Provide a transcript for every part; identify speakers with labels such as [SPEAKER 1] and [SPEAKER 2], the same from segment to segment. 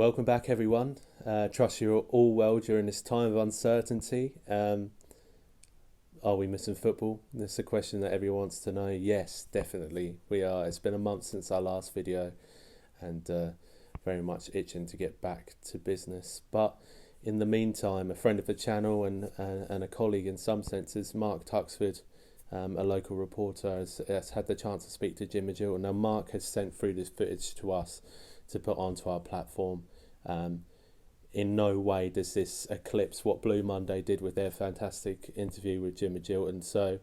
[SPEAKER 1] welcome back, everyone. Trust you're all well during this time of uncertainty. Are we missing football? That's a question that everyone wants to know. Yes, definitely we are. It's been a month since our last video, and very much itching to get back to business. But in the meantime, a friend of the channel and a colleague in some senses, Mark Tuxford, a local reporter, has had the chance to speak to Jim Magilton. Now, Mark has sent through this footage to us to put onto our platform. In no way does this eclipse what Blue Monday did with their fantastic interview with Jim Magilton. So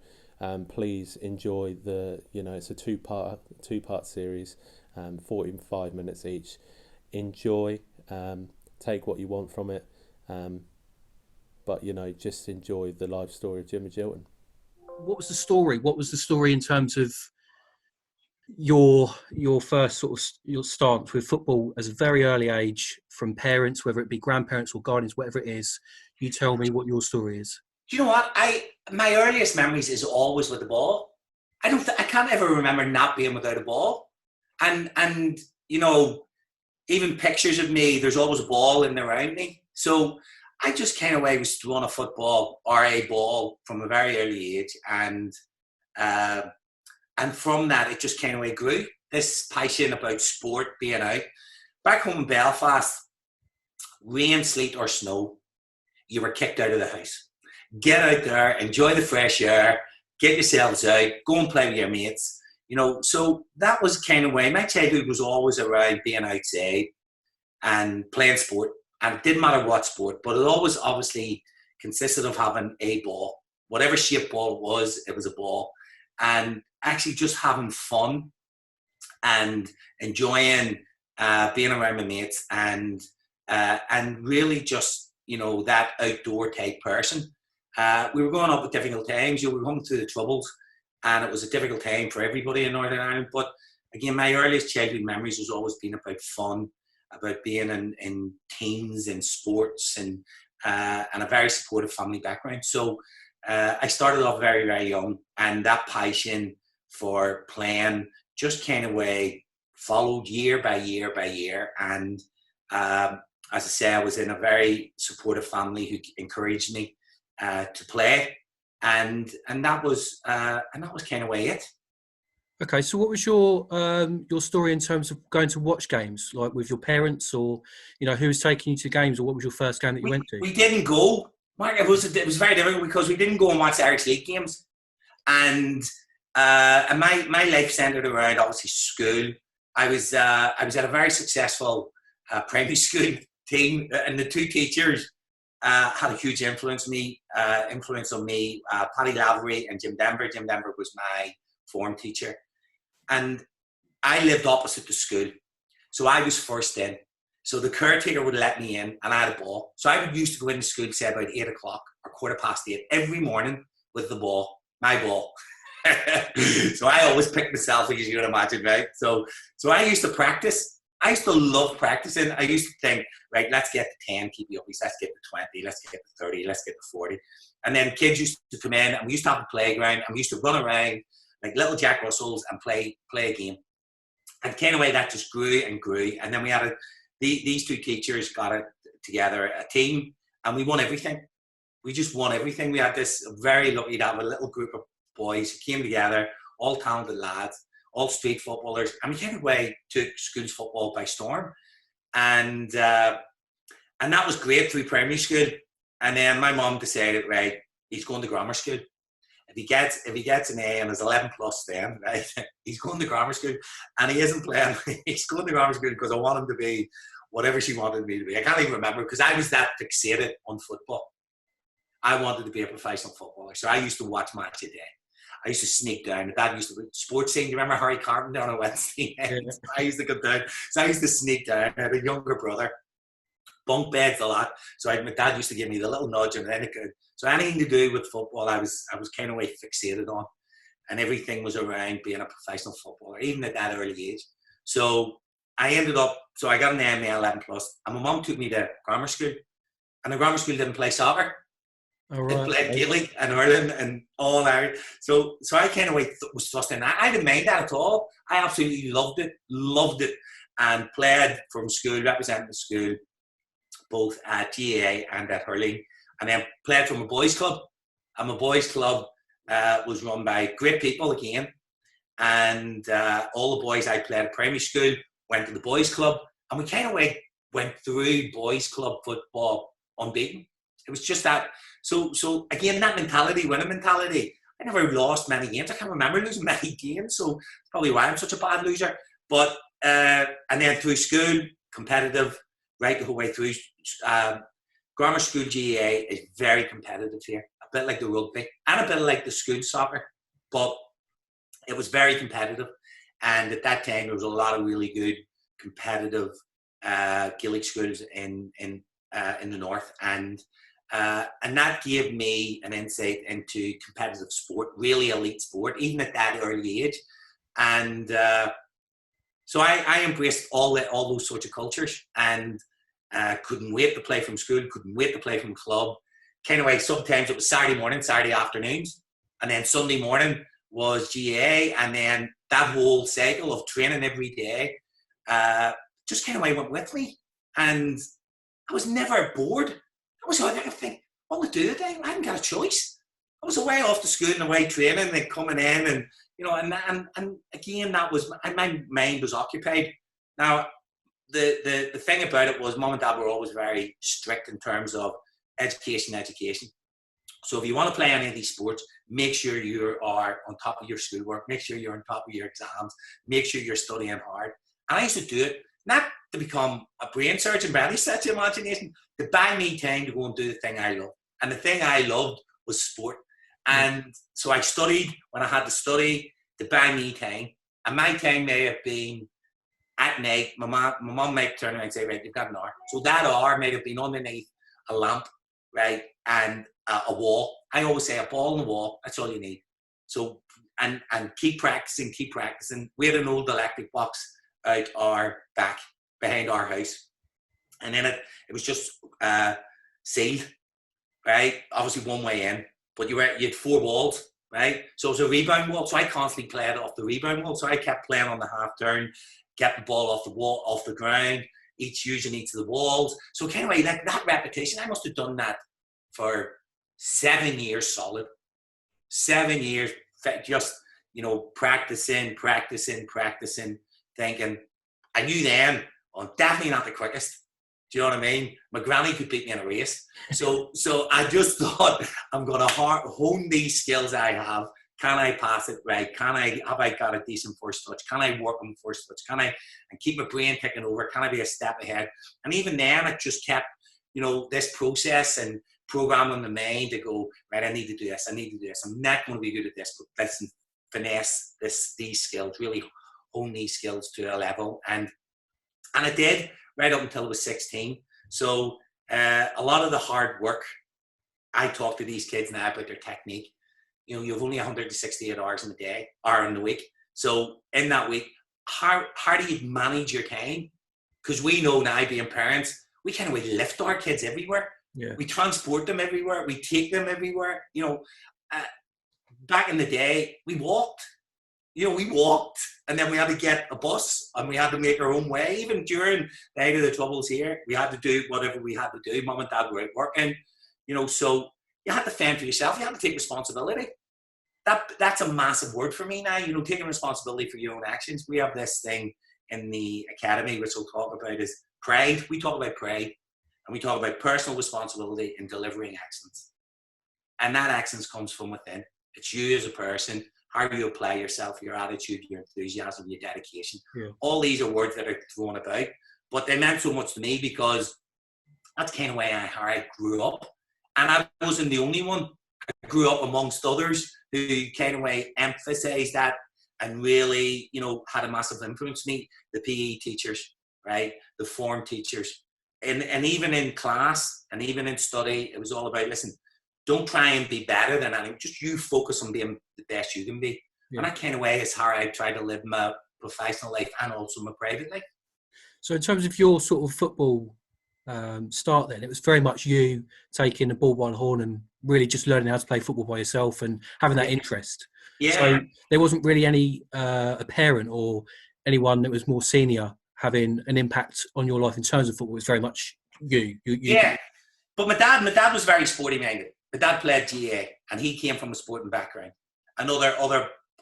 [SPEAKER 1] please enjoy it's a two-part series, 45 minutes each. Enjoy, take what you want from it, but just enjoy the life story of Jim Magilton.
[SPEAKER 2] What was the story? What was the story in terms of your first sort of your stance with football as a very early age, from parents, whether it be grandparents or guardians, whatever it is? You tell me what your story is.
[SPEAKER 3] Do you know what? My earliest memories is always with the ball. I can't ever remember not being without a ball, and even pictures of me, there's always a ball in and around me. So I just kind of was to run a football or a ball from a very early age, and from that, it just kind of grew. This passion about sport, being out. Back home in Belfast, rain, sleet or snow, you were kicked out of the house. Get out there, enjoy the fresh air, get yourselves out, go and play with your mates. So that was kind of way. My childhood was always around being outside and playing sport. And it didn't matter what sport, but it always obviously consisted of having a ball. Whatever shape ball it was a ball. And actually just having fun and enjoying being around my mates and really just, that outdoor type person. We were going up with difficult times. We were going through the Troubles, and it was a difficult time for everybody in Northern Ireland. But again, my earliest childhood memories has always been about fun, about being in teams and sports and a very supportive family background. So I started off very, very young, and that passion for playing just kind of followed year by year by year. And as I say, I was in a very supportive family who encouraged me to play, and that was kind of it.
[SPEAKER 2] Okay, so what was your story in terms of going to watch games, like with your parents, or who was taking you to games, or what was your first game that you went to?
[SPEAKER 3] We didn't go. Mark, it was very difficult because we didn't go and watch Irish League games, and my life centred around obviously school. I was at a very successful primary school team, and the two teachers had a huge influence on me. Paddy Lavery and Jim Denver. Jim Denver was my form teacher, and I lived opposite the school, so I was first in. So the caretaker would let me in, and I had a ball. So I would used to go into school, say about 8 o'clock or 8:15 every morning with the ball, my ball. So I always picked myself, as you would imagine, right? So I used to practice. I used to love practicing. I used to think, right, let's get the 10 keepy-uppies, let's get the 20, let's get the 30, let's get the 40. And then kids used to come in, and we used to have a playground, and we used to run around like little Jack Russells and play a game. And kind of that just grew and grew. And then we had these two teachers got it together, a team, and we won everything. We just won everything. We had this very lucky to have a little group of boys who came together, all talented lads, all street footballers, and we kind of took schools football by storm. And that was great through primary school. And then my mum decided, right, he's going to grammar school. If he gets an A and is 11 plus, then right, he's going to grammar school, and he isn't playing. He's going to grammar school because I want him to be whatever she wanted me to be. I can't even remember because I was that fixated on football. I wanted to be a professional footballer, so I used to watch Match a Day. I used to sneak down. Dad used to be sports scene. Do you remember Harry Carpenter on a Wednesday night? Yeah. I used to go down, so I used to sneak down. I had a younger brother. Bunk beds a lot, so my dad used to give me the little nudge, and then so anything to do with football, I was kind of fixated on, and everything was around being a professional footballer, even at that early age. So I got an MA 11 plus, and my mum took me to grammar school, and the grammar school didn't play soccer.
[SPEAKER 2] Oh, right.
[SPEAKER 3] It played Gaelic and Ireland and all Irish. So I kind of was thrust in. I didn't mind that at all. I absolutely loved it. and played from school, representing the school, both at GAA and at hurling, and then played from a boys' club. And my boys' club was run by great people again, and all the boys I played at primary school went to the boys' club, and we kind of went through boys' club football unbeaten. It was just that. So again, that mentality, winning mentality. I never lost many games. I can't remember losing many games, so that's probably why I'm such a bad loser. But and then through school, competitive, right the whole way through. Grammar school GAA is very competitive here, a bit like the rugby and a bit like the school soccer, but it was very competitive. And at that time, there was a lot of really good competitive Gaelic schools in the north, and that gave me an insight into competitive sport, really elite sport, even at that early age. And so I embraced all those sorts of cultures, and couldn't wait to play from school, couldn't wait to play from club. Kind of like sometimes it was Saturday morning, Saturday afternoons, and then Sunday morning was GAA, and then that whole cycle of training every day just kind of went with me. And I was never bored. I was like, I think, what will I do today? I hadn't got a choice. I was away off to school and away training and coming in, and and again, that was my mind was occupied. Now, the thing about it was, Mum and Dad were always very strict in terms of education. So if you want to play any of these sports, make sure you are on top of your schoolwork, make sure you're on top of your exams, make sure you're studying hard. And I used to do it, not to become a brain surgeon by any such imagination, to buy me time to go and do the thing I loved. And the thing I loved was sport. And so I studied when I had to study, to buy me time. And my time may have been at night. My mum might turn around and say, right, you've got an hour. So that hour might have been underneath a lamp, right, and a wall. I always say a ball and a wall, that's all you need. So, and keep practicing. We had an old electric box out our back, behind our house. And then it was just sealed, right? Obviously one way in, but you had 4 walls, right? So it was a rebound wall. So I constantly played off the rebound wall. So I kept playing on the half turn, kept the ball off the wall, off the ground, using each of the walls. So kind of like that repetition, I must have done that for 7 years solid. 7 years, just, practicing, thinking. I knew then, I'm definitely not the quickest. Do you know what I mean? My granny could beat me in a race. So I just thought, I'm going to hone these skills I have. Can I pass it right? Have I got a decent first touch? Can I work on first touch? And keep my brain ticking over? Can I be a step ahead? And even then, it just kept, this process and programming the mind to go, right, I need to do this. I'm not going to be good at this, but let's finesse these skills, really hone these skills to a level. And I did, right up until I was 16. So a lot of the hard work, I talk to these kids now about their technique. You have only 168 hours in a day, or in the week. So in that week, how do you manage your time? Because we know now, being parents, we lift our kids everywhere. Yeah. We transport them everywhere. We take them everywhere. Back in the day, we walked. And then we had to get a bus, and we had to make our own way. Even during the height of the troubles here, we had to do whatever we had to do. Mum and Dad were out working, so you had to fend for yourself. You had to take responsibility. That's a massive word for me now, taking responsibility for your own actions. We have this thing in the academy, which we'll talk about, is pride. We talk about pride, and we talk about personal responsibility in delivering excellence. And that excellence comes from within. It's you as a person, how you apply yourself, your attitude, your enthusiasm, your dedication. Yeah. All these are words that are thrown about, but they meant so much to me because that's kind of how I grew up. And I wasn't the only one. I grew up amongst others who kind of emphasized that and really, had a massive influence on me. The PE teachers, right? The form teachers. And even in class and even in study, it was all about, listen, don't try and be better than anyone. Just you focus on being the best you can be. Yeah. And that kind of way is how I try to live my professional life and also my private life.
[SPEAKER 2] So in terms of your sort of football start then, it was very much you taking the ball by the horn and really just learning how to play football by yourself and having that interest. Yeah. So there wasn't really any a parent or anyone that was more senior having an impact on your life in terms of football is very much you.
[SPEAKER 3] Yeah, but my dad was very sporty minded. My dad played GA, and he came from a sporting background. And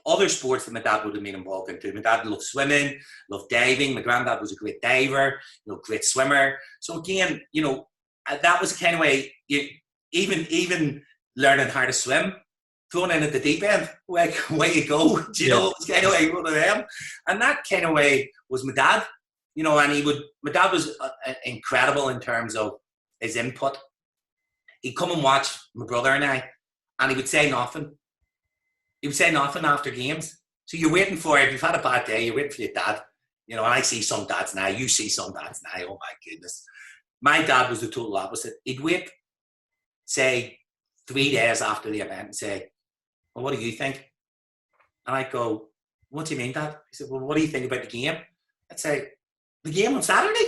[SPEAKER 3] other sports that my dad would have been involved in too. My dad loved swimming, loved diving. My granddad was a great diver, great swimmer. So again, that was the kind of way even learning how to swim, thrown in at the deep end, like, away you go. It's kind of like one of them. And that kind of way was my dad, and my dad was incredible in terms of his input. He'd come and watch my brother and I, and he would say nothing. He would say nothing after games. So you're waiting for, if you've had a bad day, you're waiting for your dad. And I see some dads now, you see some dads now, oh my goodness. My dad was the total opposite. He'd wait, say, 3 days after the event and say, well, what do you think? And I'd go, what do you mean, Dad? He said, well, what do you think about the game? I'd say, the game on Saturday?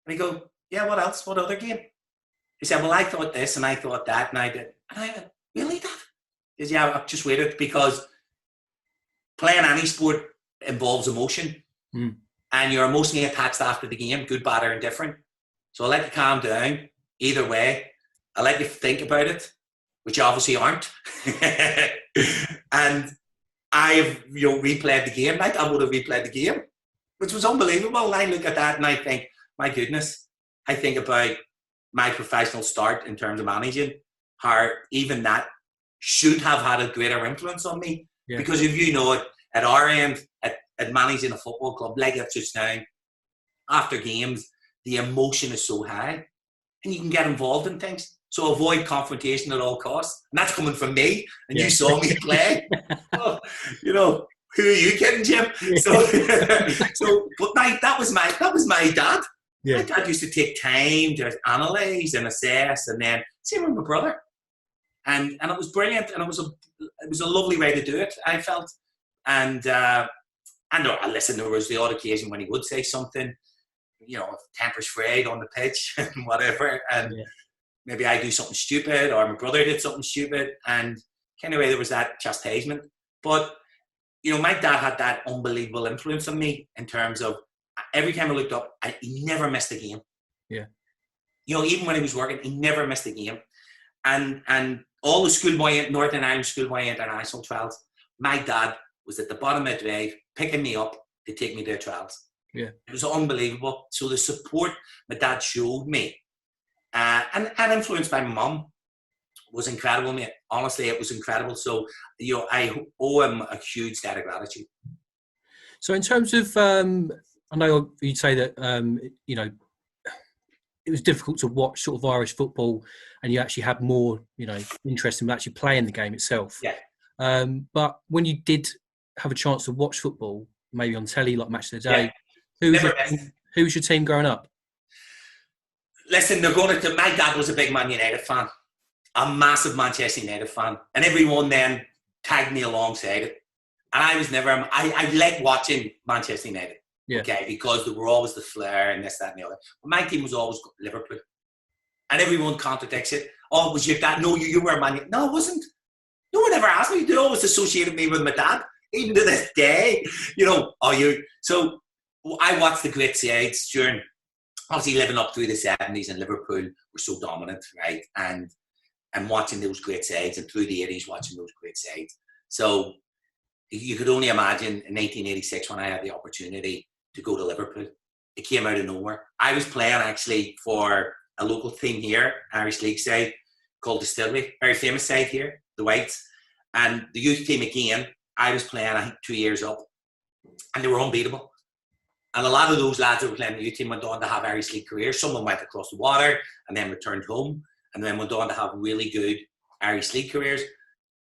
[SPEAKER 3] And he'd go, yeah, what else? What other game? He said, well, I thought this and I thought that and I did. And I went, really, Dad? He said, yeah, I've just waited, because playing any sport involves emotion. And you're emotionally attached after the game, good, bad, or indifferent. So I like to calm down either way. I like to think about it, which you obviously aren't. And I've replayed the game. Like, I would have replayed the game, which was unbelievable. And I look at that and I think, my goodness, I think about my professional start in terms of managing, how even that should have had a greater influence on me. Yeah. Because if you know it, at our end, at managing a football club like Ipswich now, after games, the emotion is so high and you can get involved in things. So avoid confrontation at all costs. And that's coming from me. And you saw me play. Oh, who are you kidding, Jim? But that was my dad. Yeah. My dad used to take time to analyse and assess, and then same with my brother. And it was brilliant, and it was a lovely way to do it, I felt. And listen, there was the odd occasion when he would say something, if temper's frayed on the pitch and whatever, and maybe I do something stupid or my brother did something stupid, and kind of way there was that chastisement. But my dad had that unbelievable influence on me in terms of every time I looked up, he never missed a game. Yeah. Even when he was working, he never missed a game. And all the Northern Ireland schoolboy international trials, my dad was at the bottom of the drive, picking me up to take me to the trials. Yeah. It was unbelievable. So the support my dad showed me, and influenced by my mum, was incredible, mate. Honestly, it was incredible. So, I owe him a huge debt of gratitude.
[SPEAKER 2] So in terms of, I know you'd say that, it was difficult to watch sort of Irish football, and you actually had more, interest in actually playing the game itself. Yeah. But when you did have a chance to watch football, maybe on telly, like Match of the Day, who was your team growing up?
[SPEAKER 3] Listen, my dad was a big Man United fan, a massive Manchester United fan, and everyone then tagged me alongside it. And I was never, I liked watching Manchester United, okay, because there were always the flair and this, that, and the other. But my team was always Liverpool. And everyone contradicts it. Oh, was your dad? No, you were a Man United. No, it wasn't. No one ever asked me. They always associated me with my dad, even to this day. Are you? So I watched the great sides during, obviously living up through the 70s, and Liverpool were so dominant, right? And watching those great sides, and through the 80s watching those great sides. So you could only imagine in 1986 when I had the opportunity to go to Liverpool. It came out of nowhere. I was playing actually for a local team here, Irish League side, called Distillery, very famous side here, the Whites. And the youth team again, I was playing, I think, 2 years up, and they were unbeatable. And a lot of those lads that were playing the youth team went on to have Irish League careers. Some of them went across the water and then returned home, and then went on to have really good Irish League careers.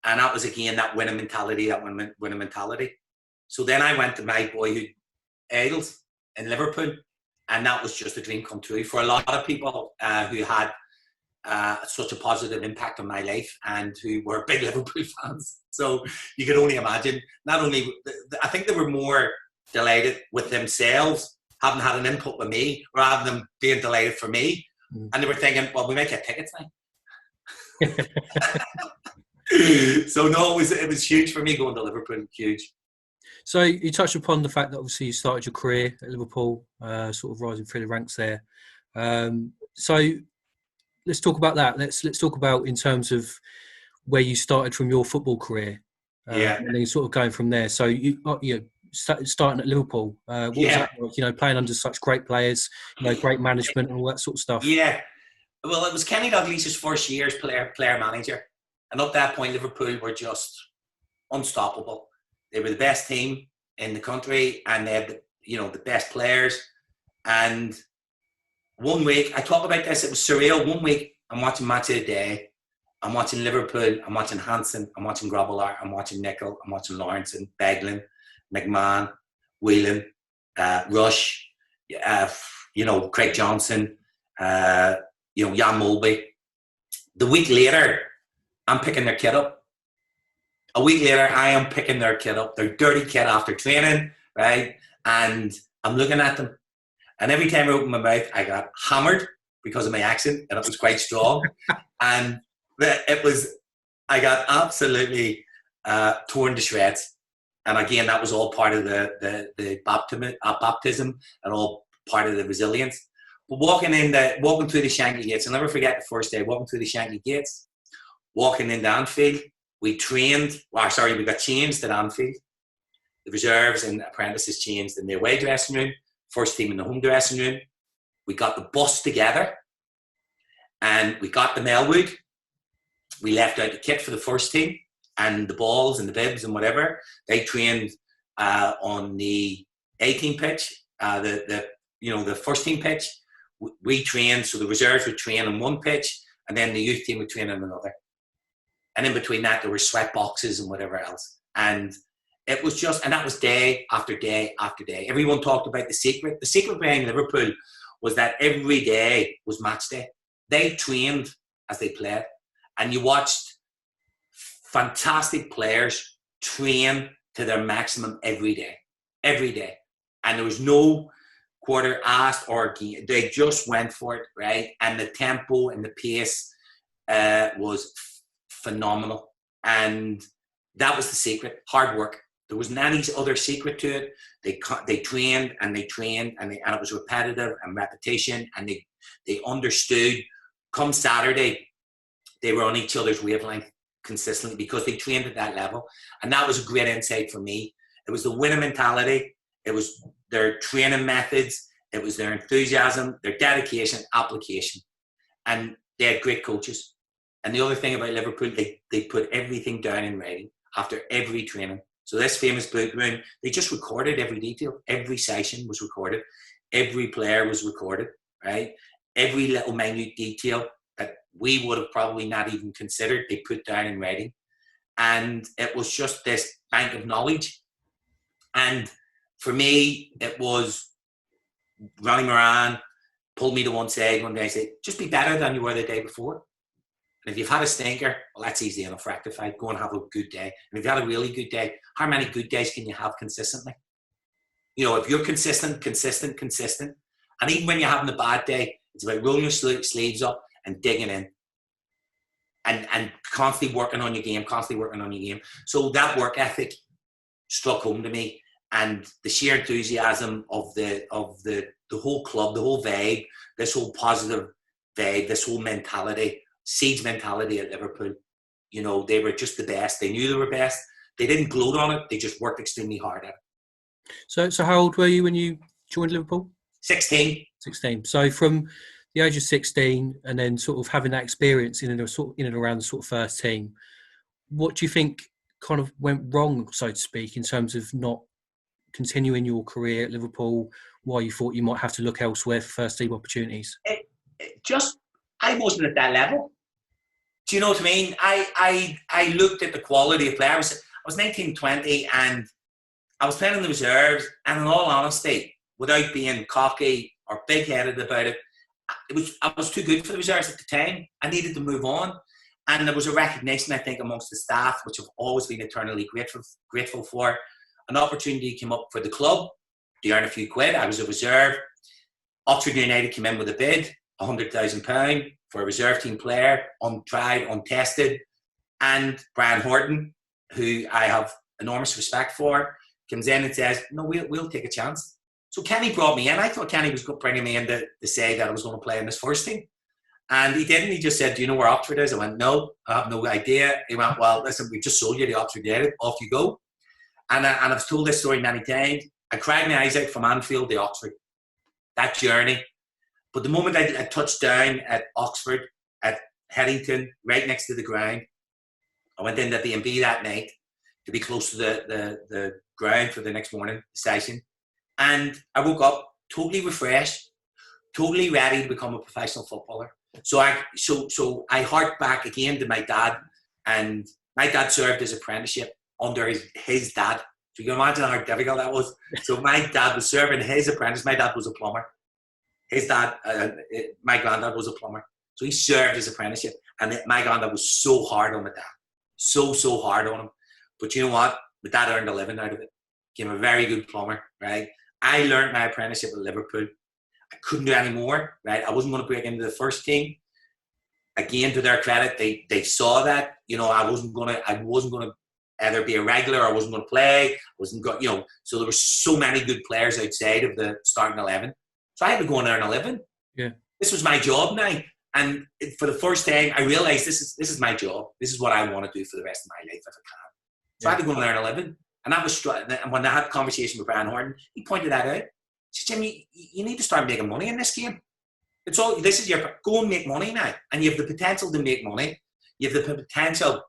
[SPEAKER 3] And that was, again, that winning mentality. So then I went to my boyhood idols in Liverpool, and that was just a dream come true for a lot of people who had such a positive impact on my life and who were big Liverpool fans. So you could only imagine, not only, I think they were more delighted with themselves having had an input with me rather than being delighted for me. And they were thinking, well, we might get tickets now. So no, it was huge for me going to Liverpool, huge.
[SPEAKER 2] So you touched upon the fact that obviously you started your career at Liverpool, sort of rising through the ranks there. So let's talk about that. Let's talk about in terms of where you started from your football career,
[SPEAKER 3] Yeah.
[SPEAKER 2] and then sort of going from there. So you starting at Liverpool. What was that like? Playing under such great players, great management and all that sort of stuff.
[SPEAKER 3] Yeah. Well, it was Kenny Dalglish's first year as player manager, and up that point, Liverpool were just unstoppable. They were the best team in the country, and they had the best players. And one week, I talk about this, it was surreal. One week, I'm watching Match of the Day. I'm watching Liverpool. I'm watching Hansen. I'm watching Grobbelaar. I'm watching Nicol. I'm watching Lawrence and Beglin, McMahon, Whelan, Rush, Craig Johnson, Jan Mulby. The week later, I'm picking their kit up. A week later, I am picking their kit up, their dirty kit after training, right? And I'm looking at them. And every time I opened my mouth, I got hammered because of my accent, and it was quite strong. And I got absolutely torn to shreds. And again, that was all part of the baptism and all part of the resilience. But walking through the Shankly Gates, I'll never forget the first day walking through the Shankly Gates, walking into Anfield. We got changed at Anfield. The reserves and apprentices changed in the away dressing room, first team in the home dressing room. We got the bus together and we got the Melwood. We left out the kit for the first team and the balls and the bibs and whatever. They trained on the 18 pitch, the first team pitch. We trained, so the reserves would train on one pitch and then the youth team would train on another. And in between that, there were sweat boxes and whatever else. And it was and that was day after day after day. Everyone talked about the secret. The secret behind Liverpool was that every day was match day. They trained as they played. And you watched fantastic players train to their maximum every day. Every day. And there was no quarter asked or they just went for it, right? And the tempo and the pace was phenomenal. And that was the secret. Hard work. There wasn't any other secret to it. They trained and they trained and it was repetitive and repetition, and they understood. Come Saturday, they were on each other's wavelength consistently because they trained at that level. And that was a great insight for me. It was the winning mentality. It was their training methods. It was their enthusiasm, their dedication, application. And they had great coaches. And the other thing about Liverpool, they put everything down in writing after every training. So this famous book room, they just recorded every detail. Every session was recorded. Every player was recorded, right? Every little minute detail that we would have probably not even considered, they put down in writing. And it was just this bank of knowledge. And for me, it was running around, pulled me to one side one day and said, just be better than you were the day before. And if you've had a stinker, well, that's easy enough rectified. Go and have a good day. And if you had a really good day, how many good days can you have consistently? If you're consistent, and even when you're having a bad day, it's about rolling your sleeves up and digging in and constantly working on your game. So that work ethic struck home to me, and the sheer enthusiasm of the whole club, the whole vibe, this whole positive vibe, this whole mentality, Siege mentality at Liverpool. They were just the best. They knew they were best. They didn't gloat on it. They just worked extremely hard at it.
[SPEAKER 2] So how old were you when you joined Liverpool?
[SPEAKER 3] 16.
[SPEAKER 2] 16. So from the age of 16 and then sort of having that experience in and around the sort of first team, what do you think kind of went wrong, so to speak, in terms of not continuing your career at Liverpool, why you thought you might have to look elsewhere for first team opportunities?
[SPEAKER 3] I wasn't at that level. Do you know what I mean? I looked at the quality of play. I was 19, 20, and I was playing in the reserves, and in all honesty, without being cocky or big-headed about it, I was too good for the reserves at the time. I needed to move on. And there was a recognition, I think, amongst the staff, which I've always been eternally grateful for. An opportunity came up for the club to earn a few quid. I was a reserve. Oxford United came in with a bid, £100,000 for a reserve team player, untried, untested. And Brian Horton, who I have enormous respect for, comes in and says, no, we'll take a chance. So Kenny brought me in. I thought Kenny was bringing me in to say that I was going to play in his first team. And he didn't. He just said, do you know where Oxford is? I went, no, I have no idea. He went, well, listen, we just sold you the Oxford United. Off you go. And I've told this story many times. I cried my eyes out from Anfield to Oxford. That journey. But the moment I touched down at Oxford, at Headington, right next to the ground, I went into B&B that night to be close to the ground for the next morning session. And I woke up totally refreshed, totally ready to become a professional footballer. So I harked back again to my dad, and my dad served his apprenticeship under his dad. So you can imagine how difficult that was. So my dad was serving his apprentice. My dad was a plumber. His dad, my granddad was a plumber. So he served his apprenticeship. And my granddad was so hard on my dad. So hard on him. But you know what? My dad earned a living out of it. Became a very good plumber, right? I learned my apprenticeship at Liverpool. I couldn't do any more, right? I wasn't going to break into the first team. Again, to their credit, they saw that. You know, I wasn't going to either be a regular or I wasn't going to play. So there were so many good players outside of the starting 11. So I had to go and earn a living.
[SPEAKER 2] Yeah.
[SPEAKER 3] This was my job now. And for the first time, I realized this is my job. This is what I want to do for the rest of my life if I can. So I had to go and earn a living. And that was, and when I had a conversation with Brian Horton, he pointed that out. He said, Jim, you need to start making money in this game. Go and make money now. And you have the potential to make money. You have the potential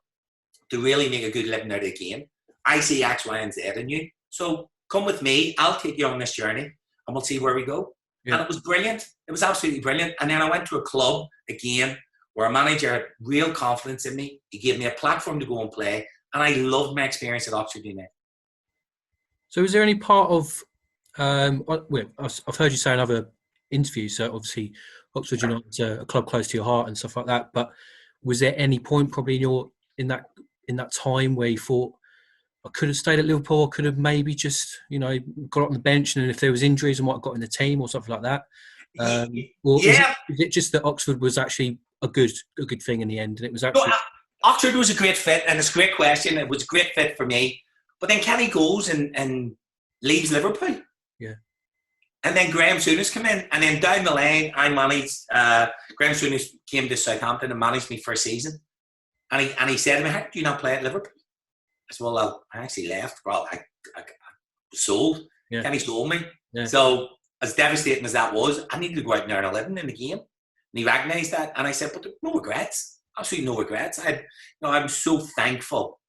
[SPEAKER 3] to really make a good living out of the game. I see X, Y, and Z in you. So come with me. I'll take you on this journey and we'll see where we go. Yeah. And it was brilliant. It was absolutely brilliant. And then I went to a club again where a manager had real confidence in me. He gave me a platform to go and play. And I loved my experience at Oxford United.
[SPEAKER 2] So is there any part of, I've heard you say in other interviews, so obviously Oxford United's a club close to your heart and stuff like that, but was there any point probably in that time where you thought, I could have stayed at Liverpool, I could have maybe just, got on the bench, and if there was injuries I might have got in the team or something like that? Is it just that Oxford was actually a good thing in the end, and it was actually...
[SPEAKER 3] No, Oxford was a great fit, and it's a great question. It was a great fit for me. But then Kenny goes and leaves Liverpool.
[SPEAKER 2] Yeah.
[SPEAKER 3] And then Graham Souness came in. And then down the line, I managed... Graham Souness came to Southampton and managed me for a season. And he said to me, how do you not play at Liverpool? I said, well, I actually left. Well, I was sold. Yeah. Kenny sold me. Yeah. So as devastating as that was, I needed to go out and earn a living in the game. And he recognised that. And I said, but no regrets. Absolutely no regrets. I'm so thankful,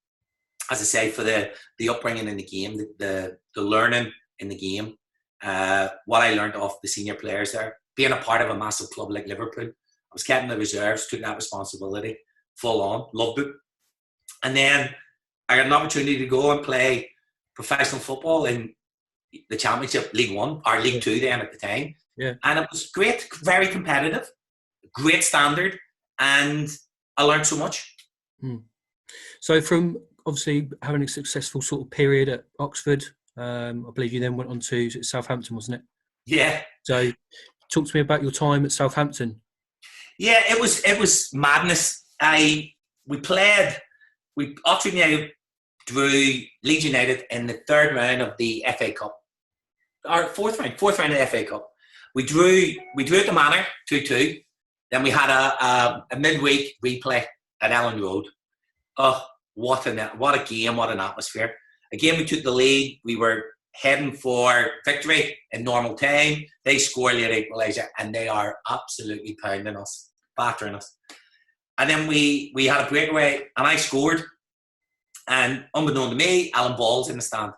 [SPEAKER 3] as I say, for the upbringing in the game, the learning in the game, what I learned off the senior players there, being a part of a massive club like Liverpool. I was kept in the reserves, took that responsibility full on, loved it. And then I got an opportunity to go and play professional football in the Championship, League One, or League Two then at the time.
[SPEAKER 2] Yeah.
[SPEAKER 3] And it was great, very competitive, great standard, and I learned so much.
[SPEAKER 2] So from obviously having a successful sort of period at Oxford, I believe you then went on to Southampton, wasn't it?
[SPEAKER 3] Yeah.
[SPEAKER 2] So talk to me about your time at Southampton.
[SPEAKER 3] Yeah, it was madness. Oxford United drew Leeds United in the third round of the FA Cup. Or fourth round of the FA Cup. We drew at the Manor 2-2. Then we had a midweek replay at Ellen Road. Oh, what a game, what an atmosphere. Again, we took the lead. We were heading for victory in normal time. They score late equaliser, and they are absolutely pounding us, battering us. And then we had a breakaway, and I scored. And unbeknown to me, Alan Ball's in the stand.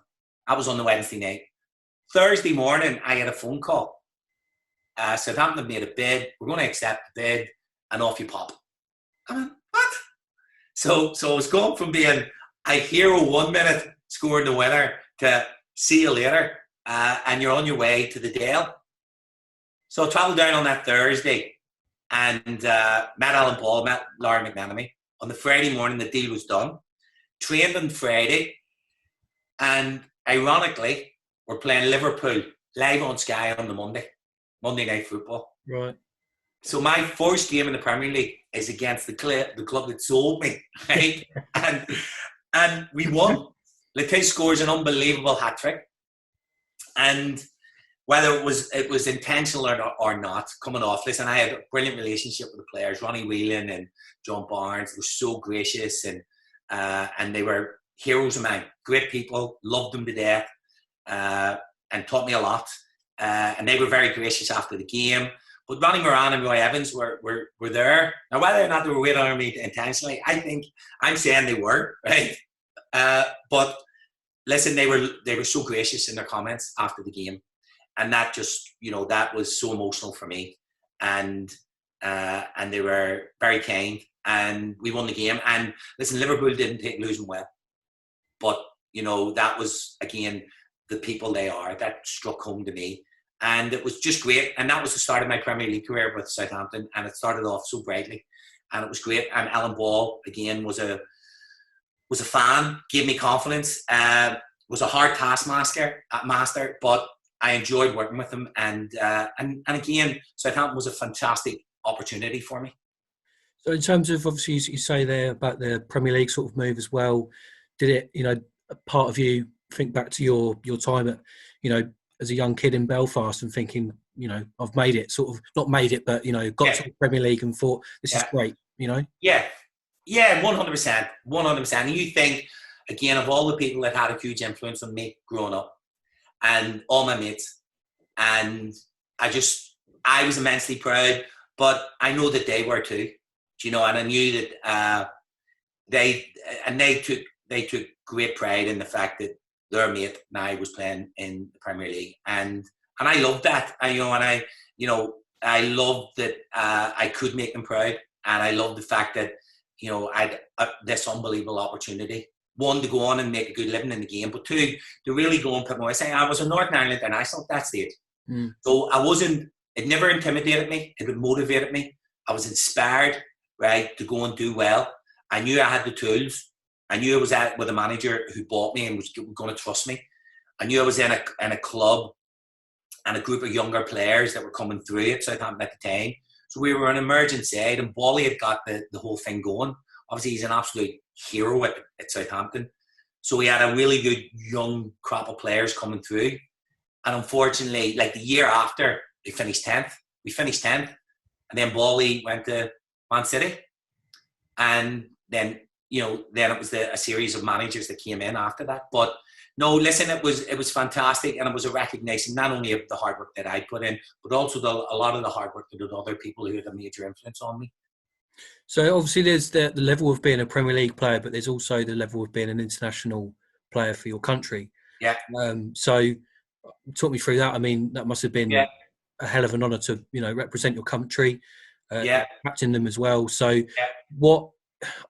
[SPEAKER 3] I was on the Wednesday night. Thursday morning, I had a phone call. Southampton made a bid. We're going to accept the bid, and off you pop. I went, what? So I was going from being a hero 1 minute, scoring the winner, to see you later, and you're on your way to the Dale. So I travelled down on that Thursday and met Alan Ball, met Laurie McMenemy. On the Friday morning, the deal was done. Trained on Friday, and ironically, we're playing Liverpool live on Sky on the Monday Night Football.
[SPEAKER 2] Right.
[SPEAKER 3] So my first game in the Premier League is against the club that sold me, right? and we won. Latif scores an unbelievable hat-trick. And whether it was intentional or not, coming off, listen, I had a brilliant relationship with the players, Ronnie Whelan and John Barnes. They were so gracious, and they were heroes of mine. Great people, loved them to death, and taught me a lot. And they were very gracious after the game. But Ronnie Moran and Roy Evans were there. Now, whether or not they were waiting on me intentionally, I'm saying they were, right? But listen, they were so gracious in their comments after the game. And that just, that was so emotional for me. And they were very kind. And we won the game. And listen, Liverpool didn't take losing well. But, that was, again, the people they are. That struck home to me. And it was just great. And that was the start of my Premier League career with Southampton. And it started off so brightly. And it was great. And Alan Ball, again, was a fan, gave me confidence. Was a hard taskmaster, but I enjoyed working with him, and again, Southampton was a fantastic opportunity for me.
[SPEAKER 2] So, in terms of, obviously, you say there about the Premier League sort of move as well. Did it, part of you think back to your time at, as a young kid in Belfast and thinking, I've made it, sort of not made it, but got to the Premier League and thought this is great, Yeah,
[SPEAKER 3] 100%, 100%. And you think, again, of all the people that had a huge influence on me growing up, and all my mates, and I was immensely proud, but I know that they were too, and I knew that they took great pride in the fact that their mate now was playing in the Premier League, and I loved that. I loved that I could make them proud, and I loved the fact that I'd this unbelievable opportunity. One, to go on and make a good living in the game, but two, to really go and put my weight. I was a Northern Ireland international at that stage. So it never intimidated me. It motivated me. I was inspired, right, to go and do well. I knew I had the tools. I knew I was with a manager who bought me and was going to trust me. I knew I was in a club and a group of younger players that were coming through at Southampton at the time. So we were an emerging side, and Bolly had got the whole thing going. Obviously, he's an absolute hero at Southampton. So we had a really good young crop of players coming through. And unfortunately, like the year after, we finished 10th. And then Bolly went to Man City. And then, then it was a series of managers that came in after that. But no, listen, it was fantastic. And it was a recognition, not only of the hard work that I put in, but also a lot of the hard work that other people who had a major influence on me.
[SPEAKER 2] So obviously there's the level of being a Premier League player, but there's also the level of being an international player for your country.
[SPEAKER 3] Yeah.
[SPEAKER 2] So talk me through that. I mean, that must have been a hell of an honour to, represent your country, captain them as well. So what,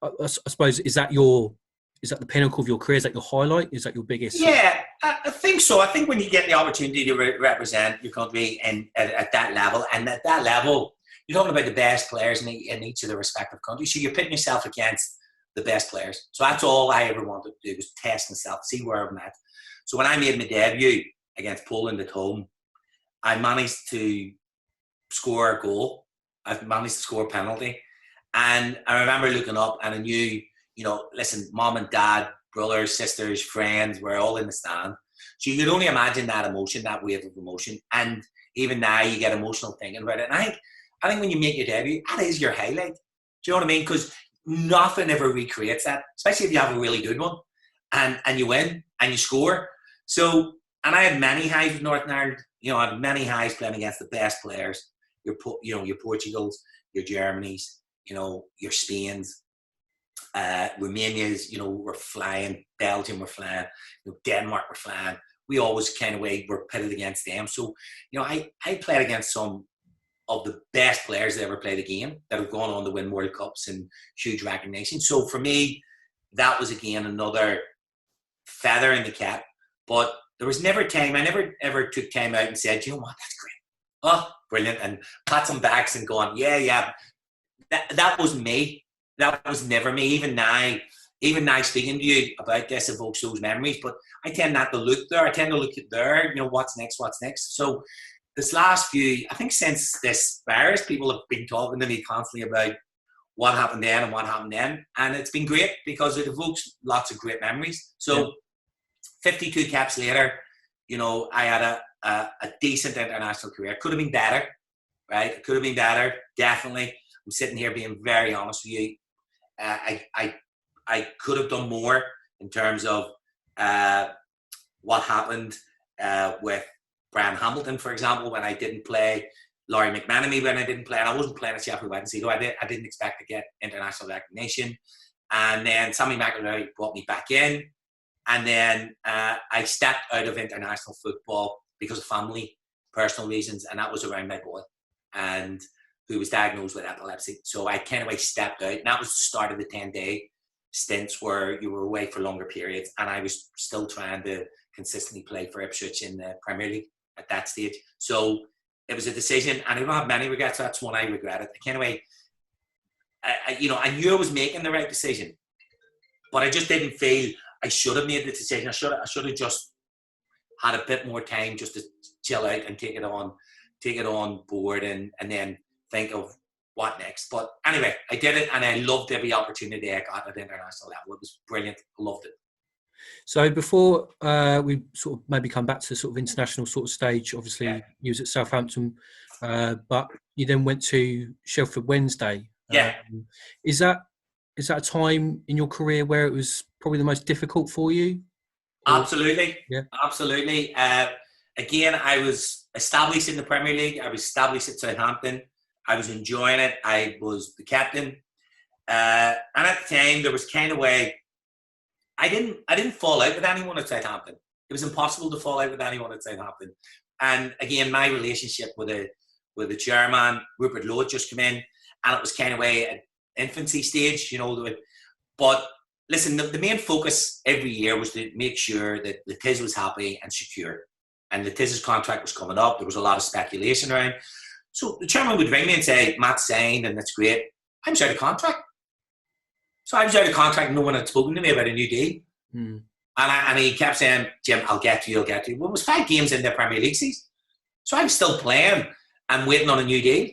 [SPEAKER 2] I suppose, is that the pinnacle of your career? Is that your highlight? Is that your biggest?
[SPEAKER 3] Yeah, I think so. I think when you get the opportunity to represent your country at that level, and at that level, you're talking about the best players in each of the respective countries. So you're pitting yourself against the best players. So that's all I ever wanted to do, was test myself, see where I'm at. So when I made my debut against Poland at home, I managed to score a goal. I managed to score a penalty. And I remember looking up and I knew, listen, mom and dad, brothers, sisters, friends were all in the stand. So you could only imagine that emotion, that wave of emotion. And even now you get emotional thinking about it. And I think when you make your debut, that is your highlight. Do you know what I mean? Because nothing ever recreates that, especially if you have a really good one and you win and you score. So, and I had many highs with Northern Ireland. I had many highs playing against the best players. Your Portugals, your Germanys, your Spains, Romania's, were flying. Belgium were flying. Denmark were flying. We always kind of were pitted against them. So, I played against some of the best players that ever played the game, that have gone on to win World Cups and huge recognition. So for me, that was again another feather in the cap. But there was never time, I never ever took time out and said, what, that's great. Oh, brilliant. And pat some backs and going, yeah. That was me. That was never me. Even now speaking to you about this evokes those memories. But I tend not to look there. I tend to look at there, what's next. So this last few, I think since this virus, people have been talking to me constantly about what happened then and what happened then. And it's been great because it evokes lots of great memories. So 52 caps later, you know, I had a decent international career. Could have been better, right? It could have been better, definitely. I'm sitting here being very honest with you. I could have done more in terms of what happened with Brian Hamilton, for example, when I didn't play, Laurie McManamy when I didn't play, and I wasn't playing at Sheffield Wednesday, though I didn't expect to get international recognition. And then Sammy McIlroy brought me back in, and then I stepped out of international football because of family, personal reasons, and that was around my boy, and who was diagnosed with epilepsy. So I kind of stepped out, and that was the start of the 10-day stints where you were away for longer periods, and I was still trying to consistently play for Ipswich in the Premier League at that stage. So it was a decision, and I don't have many regrets. That's one I regretted. I kind of I knew I was making the right decision, but I just didn't feel I should have made the decision. I should have just had a bit more time just to chill out and take it on board, and then think of what next. But anyway, I did it, and I loved every opportunity I got at the international level. It was brilliant. I loved it.
[SPEAKER 2] So before we sort of maybe come back to the sort of international sort of stage, obviously you was at Southampton, but you then went to Sheffield Wednesday.
[SPEAKER 3] Yeah.
[SPEAKER 2] Is that a time in your career where it was probably the most difficult for you?
[SPEAKER 3] Absolutely.
[SPEAKER 2] Yeah.
[SPEAKER 3] Absolutely. Again, I was established in the Premier League. I was established at Southampton. I was enjoying it. I was the captain. And at the time, there was kind of way, I didn't fall out with anyone at Southampton. It was impossible to fall out with anyone at Southampton. And again, my relationship with the chairman, Rupert Lowe, just come in, and it was kind of way at infancy stage, you know. But listen, the main focus every year was to make sure that the Tiz was happy and secure. And the Tiz's contract was coming up. There was a lot of speculation around. So the chairman would ring me and say, Matt's signed, and that's great. I was out of contract. So I was out of contract, and no one had spoken to me about a new deal. And he kept saying, Jim, I'll get to you. Well, it was 5 games in the Premier League season. So I was still playing and waiting on a new deal.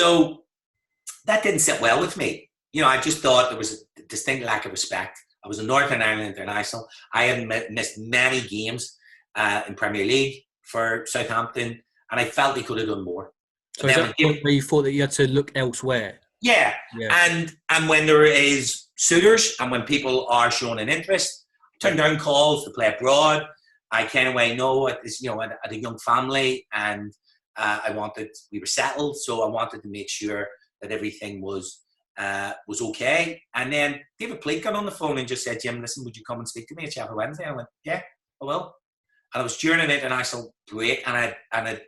[SPEAKER 3] So that didn't sit well with me. You know, I just thought there was a distinct lack of respect. I was a Northern Ireland international. I had missed many games in Premier League for Southampton, and I felt he could have done more.
[SPEAKER 2] So is that where you thought that you had to look elsewhere?
[SPEAKER 3] Yeah. And when there is suitors and when people are showing an interest, turn down calls to play abroad. I kind of know at this, you know, at a young family, and we were settled, so I wanted to make sure that everything was okay. And then David Pleat got on the phone and just said, Jim, listen, would you come and speak to me at Sheffield Wednesday? I went, yeah, I will. And I was during an international break, and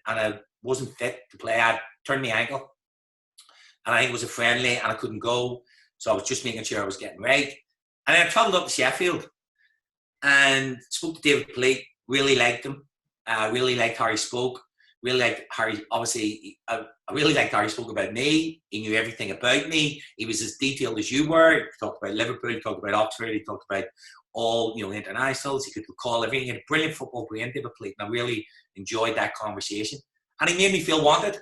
[SPEAKER 3] I wasn't fit to play. I turned my ankle, and I think it was a friendly, and I couldn't go. So I was just making sure I was getting right. And then I travelled up to Sheffield and spoke to David Pleat. Really liked him. Really liked how he spoke. Really liked Harry. Obviously, I really liked how he spoke about me. He knew everything about me. He was as detailed as you were. He talked about Liverpool. He talked about Oxford. He talked about all, you know, internationals. He could recall everything. He had a brilliant football brain, David Pleat, and I really enjoyed that conversation. And he made me feel wanted.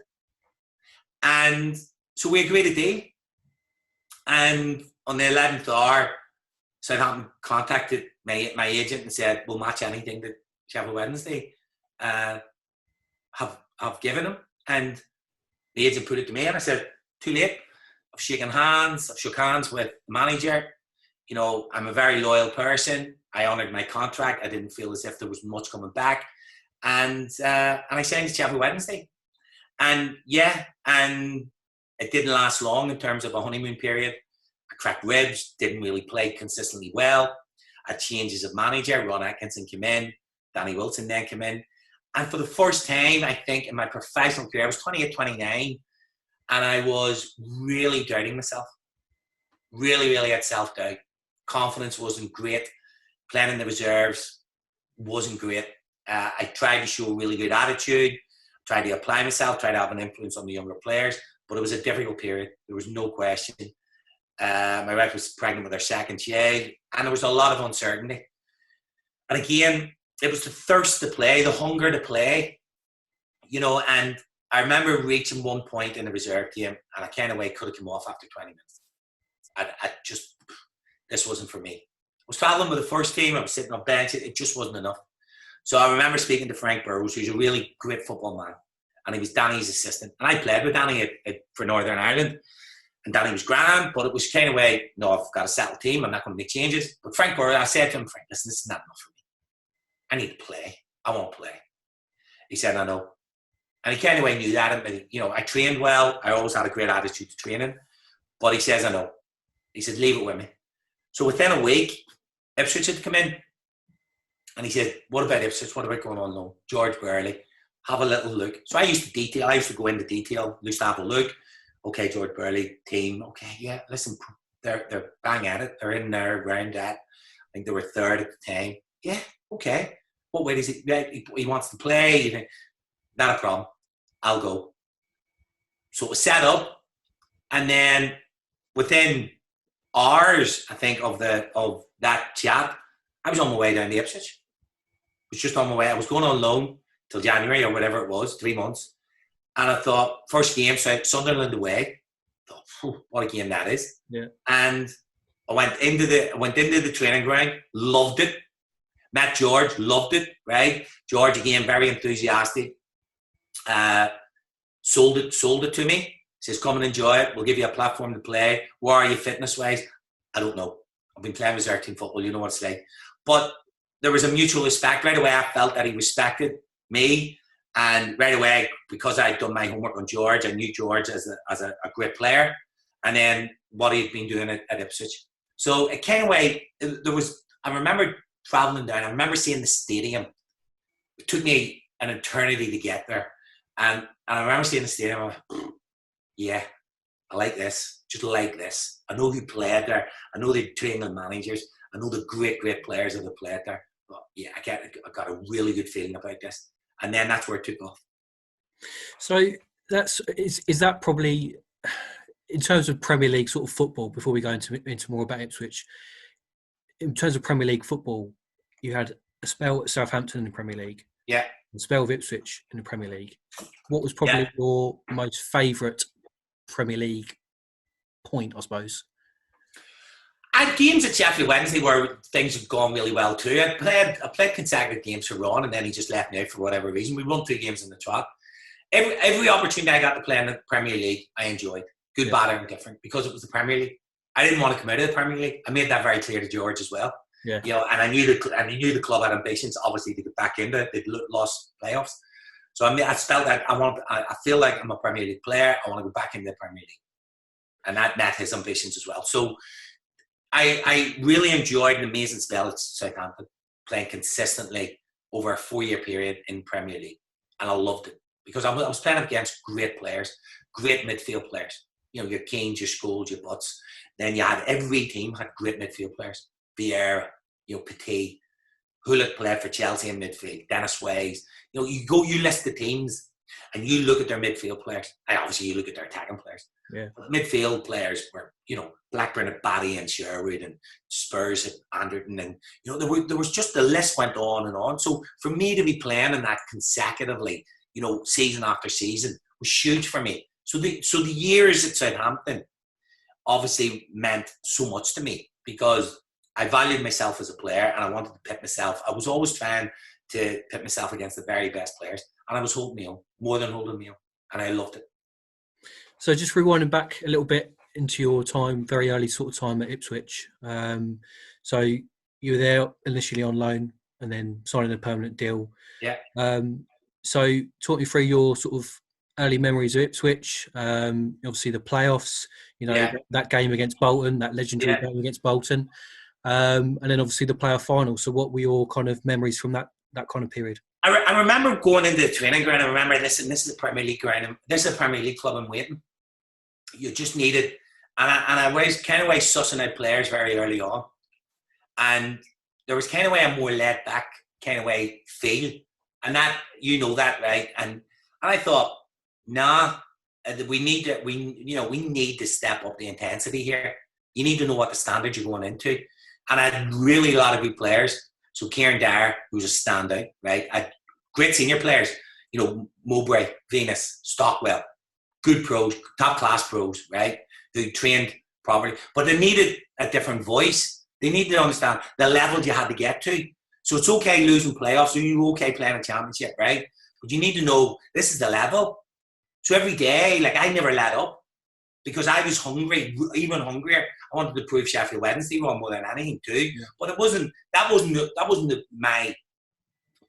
[SPEAKER 3] And so we agreed a deal. And on the 11th hour, Southampton contacted my agent and said, we'll match anything that Sheffield Wednesday have given him. And the agent put it to me, and I said, too late. I've shook hands with the manager. You know, I'm a very loyal person. I honoured my contract. I didn't feel as if there was much coming back. And I signed to Sheffield Wednesday. And it didn't last long in terms of a honeymoon period. I cracked ribs, didn't really play consistently well. I had changes of manager. Ron Atkinson came in. Danny Wilson then came in. And for the first time, I think, in my professional career, I was 28, 29, and I was really doubting myself. Really, really had self-doubt. Confidence wasn't great. Playing in the reserves wasn't great. I tried to show a really good attitude, tried to apply myself, tried to have an influence on the younger players, but it was a difficult period. There was no question. My wife was pregnant with her second child, and there was a lot of uncertainty. And again, it was the thirst to play, the hunger to play, you know. And I remember reaching one point in the reserve game, and I kind of could have come off after 20 minutes. I just, this wasn't for me. It was travelling with the first team. I was sitting on bench. It just wasn't enough. So I remember speaking to Frank Burrows, who's a really great football man, and he was Danny's assistant. And I played with Danny for Northern Ireland, and Danny was grand, but it was kind of way, no, I've got a settled team. I'm not going to make changes. But Frank Burrows, I said to him, Frank, listen, this is not enough for me. I need to play. I won't play. He said, I know. And he kind of way knew that. And, you know, I trained well. I always had a great attitude to training. But he says, I know. He said, leave it with me. So within a week, Ipswich had come in. And he said, what about Ipswich? What about going on loan? George Burley, have a little look. So I used to go into detail, used to have a look. Okay, George Burley, team. Okay, yeah, listen, they're bang at it. They're in there, around that. I think they were third at the time. Yeah, okay. What way does he? He wants to play. Not a problem. I'll go. So it was set up, and then within hours, I think of that chat, I was on my way down to Ipswich. I was just on my way. I was going on loan till January or whatever it was, 3 months. And I thought, first game, Sunderland away. I thought, what a game that is.
[SPEAKER 2] Yeah.
[SPEAKER 3] And I went into the training ground, loved it. Met George, loved it, right? George, again, very enthusiastic. Sold it to me. Says, come and enjoy it. We'll give you a platform to play. Where are you fitness-wise? I don't know. I've been playing reserve team football. You know what it's like. But there was a mutual respect. Right away, I felt that he respected me. And right away, because I'd done my homework on George, I knew George as a great player. And then what he'd been doing at Ipswich. So it came away. I remember traveling down. I remember seeing the stadium. It took me an eternity to get there. And I remember seeing the stadium. I went, yeah, I like this. Just like this. I know who played there. I know the training managers. I know the great players that have played there. But yeah, I got a really good feeling about this. And then that's where it took off.
[SPEAKER 2] So is that probably, in terms of Premier League sort of football, before we go into more about Ipswich, in terms of Premier League football, you had a spell at Southampton in the Premier League.
[SPEAKER 3] Yeah.
[SPEAKER 2] A spell with Ipswich in the Premier League. What was probably your most favourite Premier League point, I suppose?
[SPEAKER 3] I had games at Sheffield Wednesday where things had gone really well too. I played consecutive games for Ron, and then he just left me out for whatever reason. We won 2 games in the trot. Every opportunity I got to play in the Premier League, I enjoyed. Good, bad, and different, because it was the Premier League. I didn't want to come out of the Premier League. I made that very clear to George as well.
[SPEAKER 2] Yeah.
[SPEAKER 3] You know, and I knew the club had ambitions, obviously, to get back into it. They'd lost playoffs. So I felt that I feel like I'm a Premier League player. I want to go back into the Premier League. And that met his ambitions as well. So I really enjoyed an amazing spell at Southampton, playing consistently over a 4-year period in Premier League. And I loved it, because I was playing against great players, great midfield players. You know, your Keanes, your Scholes, your Butts. Then you had every team had great midfield players. Vieira, you know, Petit, Hullet played for Chelsea in midfield, Dennis Ways. You know, you list the teams and you look at their midfield players. And obviously you look at their attacking players.
[SPEAKER 2] Yeah.
[SPEAKER 3] But midfield players were, you know, Blackburn at Batty and Sherwood, and Spurs at Anderton, and you know, there was just, the list went on and on. So for me to be playing in that consecutively, you know, season after season, was huge for me. So the years at Southampton obviously meant so much to me, because I valued myself as a player and I wanted to pit myself. I was always trying to pit myself against the very best players, and I was holding my own, more than holding my own, and I loved it.
[SPEAKER 2] So just rewinding back a little bit into your time, very early sort of time at Ipswich. So you were there initially on loan and then signing a permanent deal.
[SPEAKER 3] Yeah.
[SPEAKER 2] So talk me through your sort of early memories of Ipswich. Obviously the playoffs, you know, that game against Bolton, that legendary game against Bolton. And then obviously the playoff final. So what were your kind of memories from that kind of period?
[SPEAKER 3] I remember going into the training ground. I remember, listen, this is a Premier League ground. This is a Premier League club I'm waiting. You just needed, and I was kind of way sussing out players very early on. And there was kind of way a more laid back kind of way feel. And that, you know that, right? And I thought, nah, we need to step up the intensity here. You need to know what the standard you're going into. And I had really a lot of good players. So Kieran Dyer, who's a standout, right? I had great senior players, you know, Mowbray, Venus, Stockwell, good pros, top class pros, right? Who trained properly, but they needed a different voice. They need to understand the level you had to get to. So it's okay losing playoffs, or you're okay playing a championship, right? But you need to know this is the level. So every day, like, I never let up because I was hungry, even hungrier. I wanted to prove Sheffield Wednesday wrong more than anything too. Yeah. But that wasn't my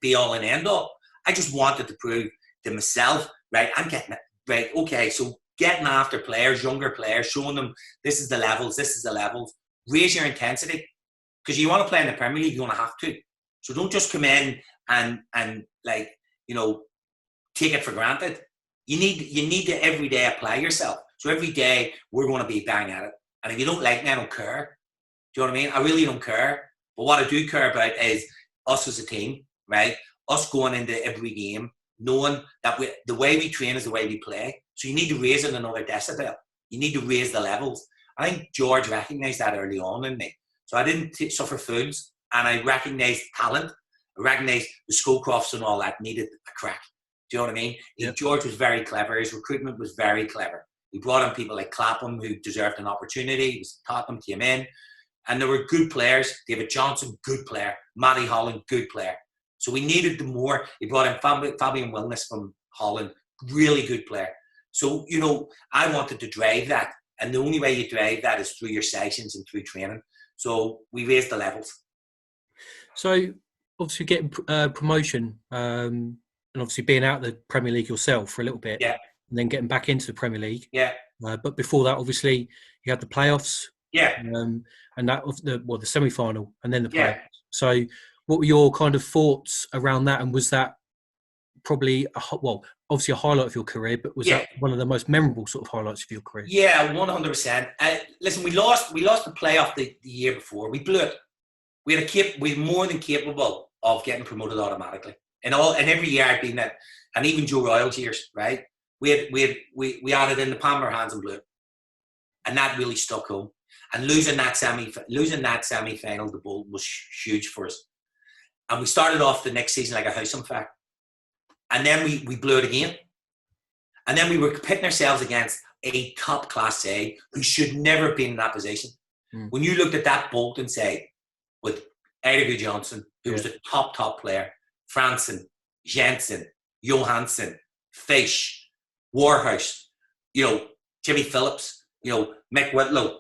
[SPEAKER 3] be all and end all. I just wanted to prove to myself, right, I'm getting it. Right, okay, so getting after players, younger players, showing them this is the levels. Raise your intensity. Because you want to play in the Premier League, you're going to have to. So don't just come in and like, you know, take it for granted. You need to every day apply yourself. So every day we're going to be bang at it. And if you don't like me, I don't care. Do you know what I mean? I really don't care. But what I do care about is us as a team, right? Us going into every game, knowing that the way we train is the way we play. So you need to raise it another decibel. You need to raise the levels. I think George recognised that early on in me. So I didn't suffer fools, and I recognised talent. I recognised the Schoolcrofts and all that needed a crack. Do you know what I mean? Yep. George was very clever. His recruitment was very clever. He brought in people like Clapham, who deserved an opportunity. He was Tottenham, came in. And there were good players. David Johnson, good player. Matty Holland, good player. So we needed the more. He brought in Fabian Wilness from Holland, really good player. So, you know, I wanted to drive that. And the only way you drive that is through your sessions and through training. So we raised the levels.
[SPEAKER 2] So obviously getting promotion and obviously being out of the Premier League yourself for a little bit,
[SPEAKER 3] yeah,
[SPEAKER 2] and then getting back into the Premier League.
[SPEAKER 3] Yeah.
[SPEAKER 2] But before that, obviously, you had the playoffs.
[SPEAKER 3] Yeah.
[SPEAKER 2] And that was the semi-final and then the playoffs.
[SPEAKER 3] Yeah.
[SPEAKER 2] So what were your kind of thoughts around that? And was that probably, obviously a highlight of your career, but was that one of the most memorable sort of highlights of your career?
[SPEAKER 3] Yeah, 100%. Listen, we lost the playoff the year before. We blew it. We were more than capable of getting promoted automatically. And every year I've been that, and even Joe Royal's years, right? We had it in the palm of our hands and blew it. And that really stuck home. And losing that semi-final, the Bowl, was huge for us. And we started off the next season like a house on fire. And then we blew it again. And then we were pitting ourselves against a top-class side who should never have been in that position. When you looked at that Bolton side with Eidur Johnson, who was the top player, Franson, Jensen, Johansson, Fish, Warhouse, you know, Jimmy Phillips, you know, Mick Whitlow,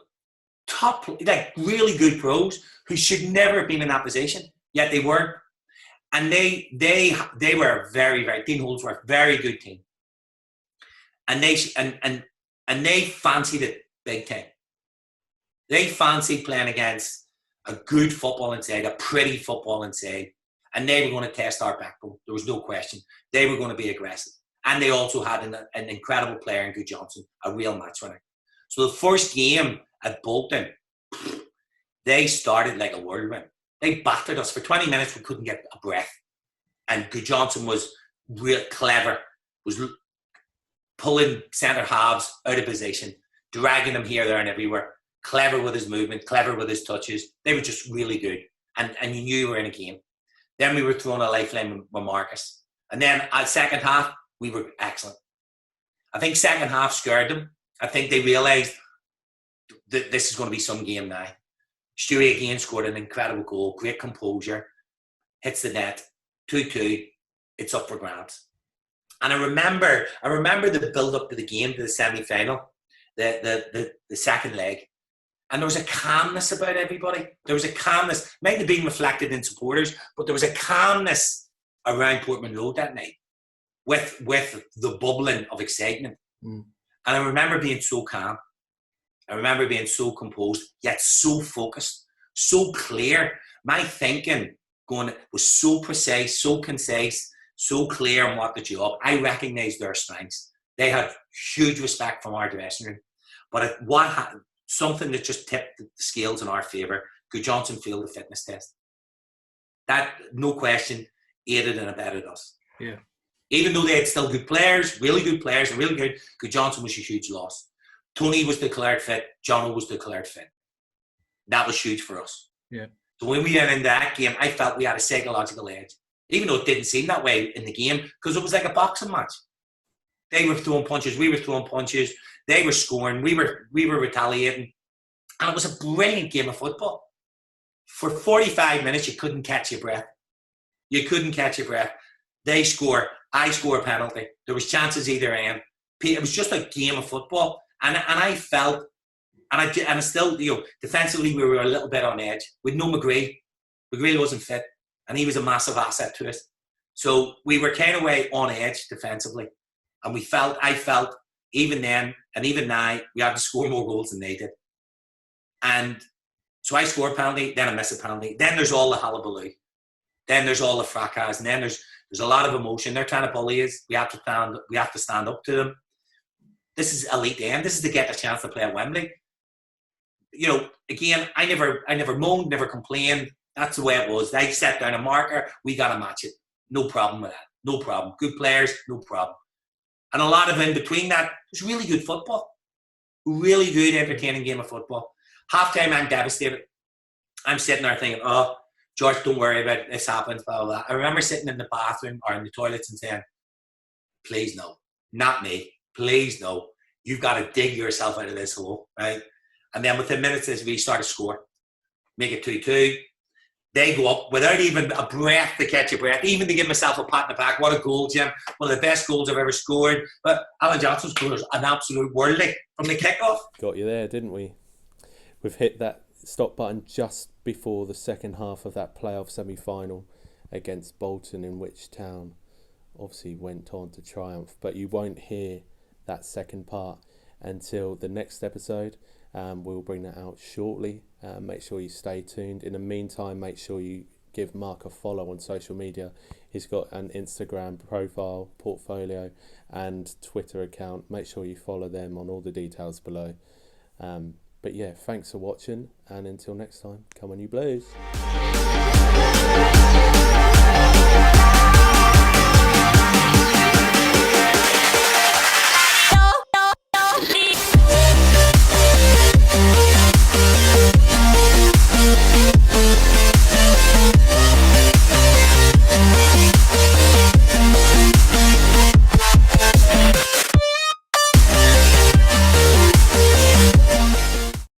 [SPEAKER 3] top, like really good pros who should never have been in that position, yet they weren't. And they were very, very, Dean Holdsworth, very good team. And they fancied it big time. They fancied playing against a good football inside, a pretty football inside, and they were going to test our backbone. There was no question. They were going to be aggressive. And they also had an incredible player in Good Johnson, a real match winner. So the first game at Bolton, they started like a whirlwind. They battered us. For 20 minutes, we couldn't get a breath. And Good Johnson was real clever, was pulling centre halves out of position, dragging them here, there, and everywhere. Clever with his movement, clever with his touches. They were just really good. And you knew you were in a game. Then we were throwing a lifeline with Marcus. And then at second half, we were excellent. I think second half scared them. I think they realised that this is going to be some game now. Stewie again scored an incredible goal, great composure, hits the net, 2-2, it's up for grabs. And I remember the build-up to the game, to the semi-final, the second leg. And there was a calmness about everybody. There was a calmness, might have been reflected in supporters, but there was a calmness around Portman Road that night with the bubbling of excitement. And I remember being so calm. I remember being so composed, yet so focused, so clear. My thinking was so precise, so concise, so clear on what the job. I recognised their strengths. They had huge respect from our dressing room. But something that just tipped the scales in our favour, Good Johnson failed the fitness test. That, no question, aided and abetted us.
[SPEAKER 2] Yeah.
[SPEAKER 3] Even though they had still good players, and really good, Good Johnson was a huge loss. Tony was declared fit. Jono was declared fit. That was huge for us.
[SPEAKER 2] Yeah.
[SPEAKER 3] So when we went into that game, I felt we had a psychological edge, even though it didn't seem that way in the game, because it was like a boxing match. They were throwing punches, we were throwing punches. They were scoring, we were retaliating, and it was a brilliant game of football. For 45 minutes, you couldn't catch your breath. You couldn't catch your breath. They score. I score a penalty. There was chances either end. It was just a game of football. And I felt, and I still, defensively, we were a little bit on edge. With no McGree. McGree wasn't fit. And he was a massive asset to us. So we were kind of way on edge defensively. And I felt, even then, and even now, we had to score more goals than they did. And so I score a penalty, then I miss a penalty. Then there's all the hullabaloo. Then there's all the fracas. And then there's a lot of emotion. They're trying to bully us. We have to stand up to them. This is elite end. This is to get a chance to play at Wembley. Again, I never moaned, never complained. That's the way it was. They set down a marker. We got to match it. No problem with that. No problem. Good players, no problem. And a lot of in between that, it was really good football. Really good, entertaining game of football. Half-time, I'm devastated. I'm sitting there thinking, oh, George, don't worry about it. This happens, blah, blah, blah. I remember sitting in the bathroom or in the toilets and saying, please no, not me. Please no. You've got to dig yourself out of this hole, right? And then within minutes, as we start to score, make it 2-2. They go up without even a breath to catch a breath, even to give myself a pat in the back. What a goal, Jim. One of the best goals I've ever scored. But Alan Johnson's goal was an absolute worldie from the kickoff.
[SPEAKER 1] Got you there, didn't we? We've hit that stop button just before the second half of that playoff semi-final against Bolton, in which Town obviously went on to triumph. But you won't hear that second part until the next episode. We'll bring that out shortly. Make sure you stay tuned. In the meantime, make sure you give Mark a follow on social media. He's got an Instagram profile, portfolio, and Twitter account. Make sure you follow them on all the details below. But yeah, thanks for watching, and until next time, come on you Blues.